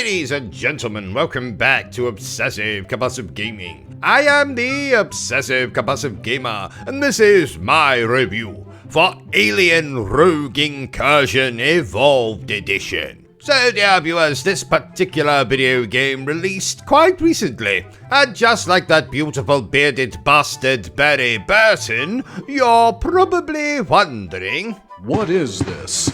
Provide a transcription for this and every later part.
Ladies and gentlemen, welcome back to Obsessive Compulsive Gaming. I am the Obsessive Compulsive Gamer, and this is my review for Alien Rogue Incursion Evolved Edition. So dear viewers, this particular video game released quite recently, and just like that beautiful bearded bastard Barry Bertrum, you're probably wondering, what is this?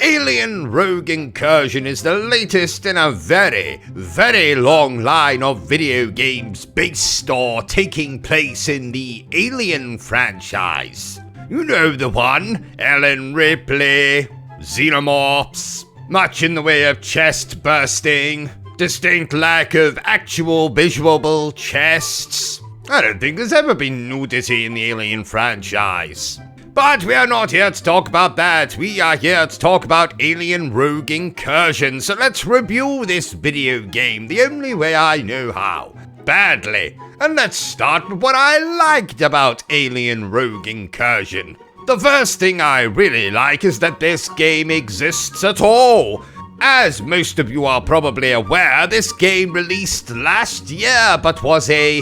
Alien Rogue Incursion is the latest in a very, very long line of video games based or taking place in the Alien franchise. You know the one, Ellen Ripley, xenomorphs, much in the way of chest bursting, distinct lack of actual visual chests. I don't think there's ever been nudity in the Alien franchise. But we are not here to talk about that. We are here to talk about Alien Rogue Incursion. So let's review this video game the only way I know how. Badly. And let's start with what I liked about Alien Rogue Incursion. The first thing I really like is that this game exists at all. As most of you are probably aware, this game released last year but was a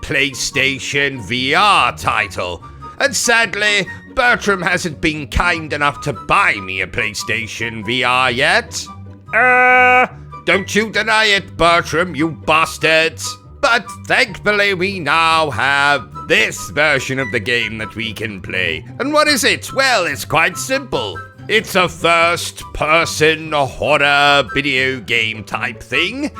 PlayStation VR title. And sadly, Bertrum hasn't been kind enough to buy me a PlayStation VR yet. Don't you deny it, Bertrum, you bastards. But thankfully we now have this version of the game that we can play. And what is it? Well, it's quite simple. It's a first-person horror video game type thing,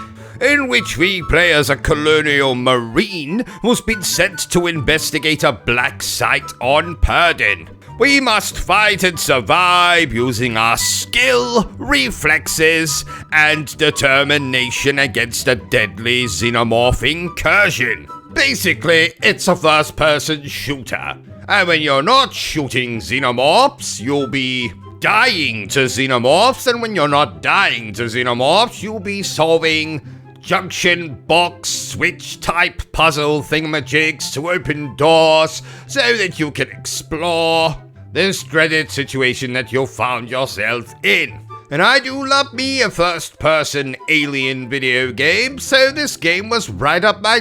in which we play as a colonial marine who's been sent to investigate a black site on Purdon. We must fight and survive using our skill, reflexes, and determination against a deadly xenomorph incursion. Basically, it's a first-person shooter. And when you're not shooting xenomorphs, you'll be dying to xenomorphs, and when you're not dying to xenomorphs, you'll be solving junction box switch type puzzle thingamajigs to open doors so that you can explore this dreaded situation that you found yourself in. And I do love me a first-person alien video game, so this game was right up my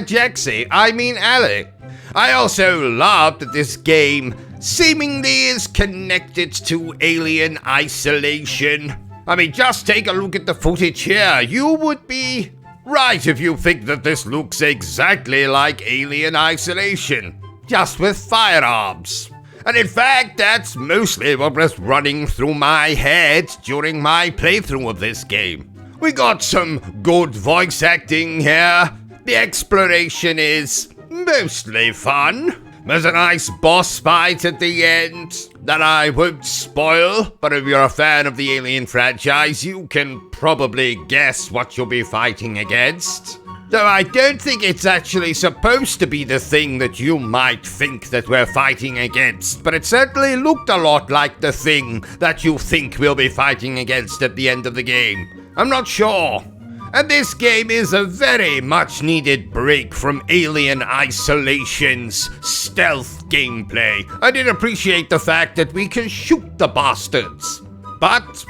alley. I also love that this game seemingly is connected to Alien Isolation. I mean, just take a look at the footage here. You would be right if you think that this looks exactly like Alien Isolation, just with firearms. And in fact, that's mostly what was running through my head during my playthrough of this game. We got some good voice acting here. The exploration is mostly fun. There's a nice boss fight at the end that I won't spoil, but if you're a fan of the Alien franchise, you can probably guess what you'll be fighting against. Though I don't think it's actually supposed to be the thing that you might think that we're fighting against, but it certainly looked a lot like the thing that you think we'll be fighting against at the end of the game. I'm not sure. And this game is a very much needed break from Alien Isolation's stealth gameplay. I did appreciate the fact that we can shoot the bastards. But,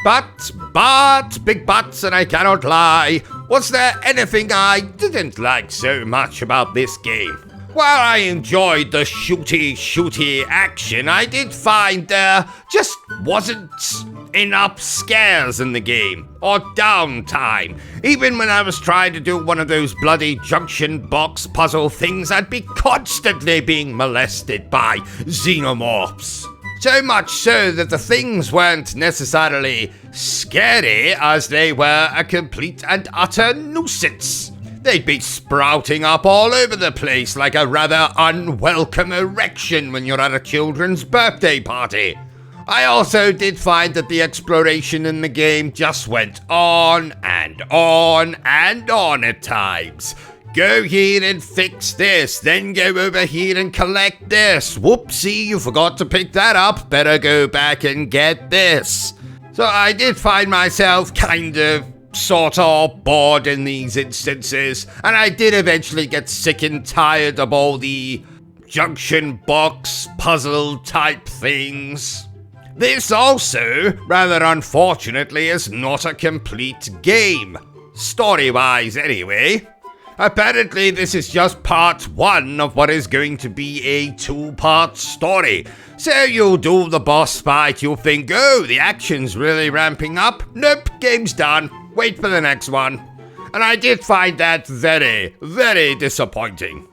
big buts, and I cannot lie. Was there anything I didn't like so much about this game? While I enjoyed the shooty action, I did find there just wasn't enough scares in the game, or downtime. Even when I was trying to do one of those bloody junction box puzzle things, I'd be constantly being molested by xenomorphs. So much so that the things weren't necessarily scary as they were a complete and utter nuisance. They'd be sprouting up all over the place like a rather unwelcome erection when you're at a children's birthday party. I also did find that the exploration in the game just went on and on and on at times. Go here and fix this, then go over here and collect this. Whoopsie, you forgot to pick that up. Better go back and get this. So I did find myself kind of sort of bored in these instances, and I did eventually get sick and tired of all the junction box puzzle type things. This also, rather unfortunately, is not a complete game. Story-wise anyway. Apparently this is just part 1 of what is going to be a 2-part story. So you'll do the boss fight, you'll think, oh, the action's really ramping up. Nope, game's done. Wait for the next one. And I did find that very, very disappointing.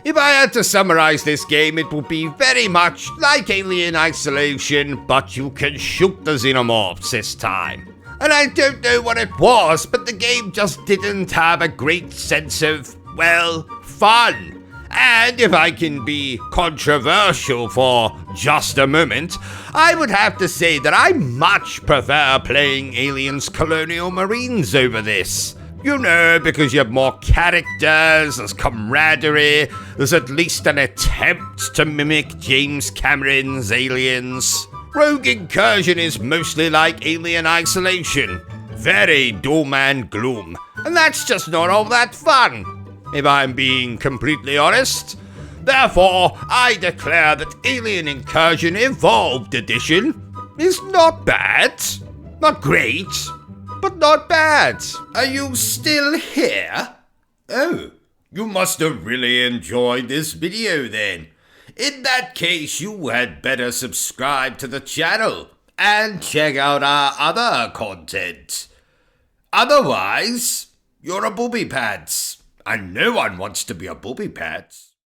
If I had to summarize this game, it would be very much like Alien Isolation, but you can shoot the xenomorphs this time. And I don't know what it was, but the game just didn't have a great sense of, well, fun. And if I can be controversial for just a moment, I would have to say that I much prefer playing Aliens Colonial Marines over this. You know, because you have more characters, there's camaraderie, there's at least an attempt to mimic James Cameron's Aliens. Rogue Incursion is mostly like Alien Isolation. Very doom and gloom. And that's just not all that fun, if I'm being completely honest. Therefore, I declare that Alien Incursion Evolved Edition is not bad. Not great, but not bad. Are you still here? Oh, you must have really enjoyed this video then. In that case, you had better subscribe to the channel and check out our other content. Otherwise, you're a booby pants, and no one wants to be a booby pants.